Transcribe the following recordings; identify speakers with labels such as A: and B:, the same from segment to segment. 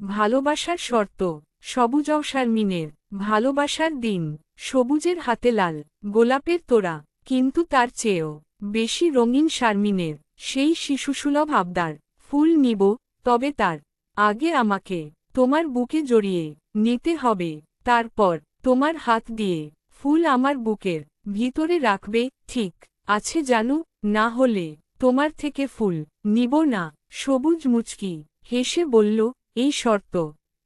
A: ভালোবাসার শর্ত। সবুজ শারমিনের ভালোবাসার দিন। সবুজের হাতে লাল গোলাপের তোড়া, কিন্তু তার চেয়েও বেশি রঙিন শারমিনের সেই শিশুসুলভ আবদার, ফুল নিব, তবে তার আগে আমাকে তোমার বুকে জড়িয়ে নিতে হবে। তারপর তোমার হাত দিয়ে ফুল আমার বুকের ভিতরে রাখবে। ঠিক আছে জানু, না হলে তোমার থেকে ফুল নিব না। সবুজ মুচকি হেসে বলল, এই শর্ত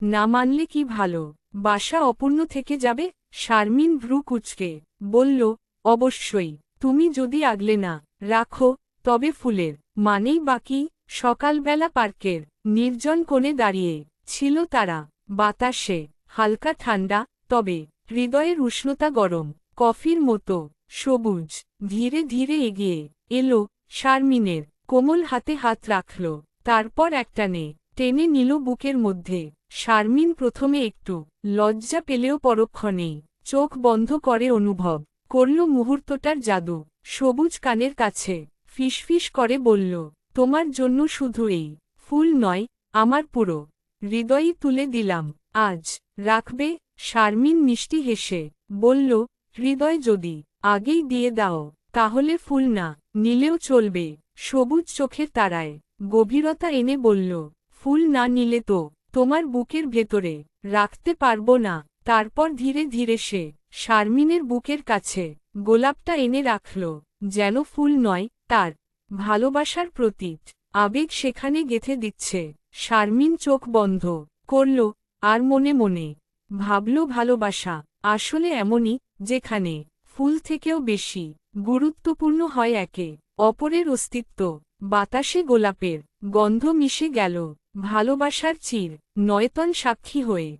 A: না মানলে কি ভালো বাসা অপূর্ণ থেকে যাবে? শারমিন ভ্রু কুঁচকে বলল, অবশ্যই, তুমি যদি আগলে না রাখো তবে ফুলের মানেই বাকি। সকালবেলা পার্কের নির্জন কোণে দাঁড়িয়ে ছিল তারা। বাতাসে হালকা ঠান্ডা, তবে হৃদয়ের উষ্ণতা গরম কফির মতো। সবুজ ধীরে ধীরে এগিয়ে এলো, শারমিনের কোমল হাতে হাত রাখল, তারপর একটানে টেনে নিল বুকের মধ্যে। শারমিন প্রথমে একটু লজ্জা পেলেও পরক্ষণেই চোখ বন্ধ করে অনুভব করল মুহূর্তটার জাদু। সবুজ কানের কাছে ফিসফিস করে বলল, তোমার জন্য শুধু এই ফুল নয়, আমার পুরো হৃদয়ই তুলে দিলাম আজ। রাখবে? শারমিন মিষ্টি হেসে বলল, হৃদয় যদি আগেই দিয়ে দাও তাহলে ফুল না নিলেও চলবে। সবুজ চোখের তারায় গভীরতা এনে বলল, ফুল না নিলে তো তোমার বুকের ভেতরে রাখতে পারবো না। তারপর ধীরে ধীরে সে শারমিনের বুকের কাছে গোলাপটা এনে রাখল, যেন ফুল নয়, তার ভালোবাসার প্রতীক। আবেগ সেখানে গেঁথে দিচ্ছে। শারমিন চোখ বন্ধ করল, আর মনে মনে ভাবল, ভালোবাসা আসলে এমনই, যেখানে ফুল থেকেও বেশি গুরুত্বপূর্ণ হয় একে অপরের অস্তিত্ব। বাতাসে গোলাপের গন্ধ মিশে গেল, ভালোবাসার চির নয়তন সাক্ষী হয়ে।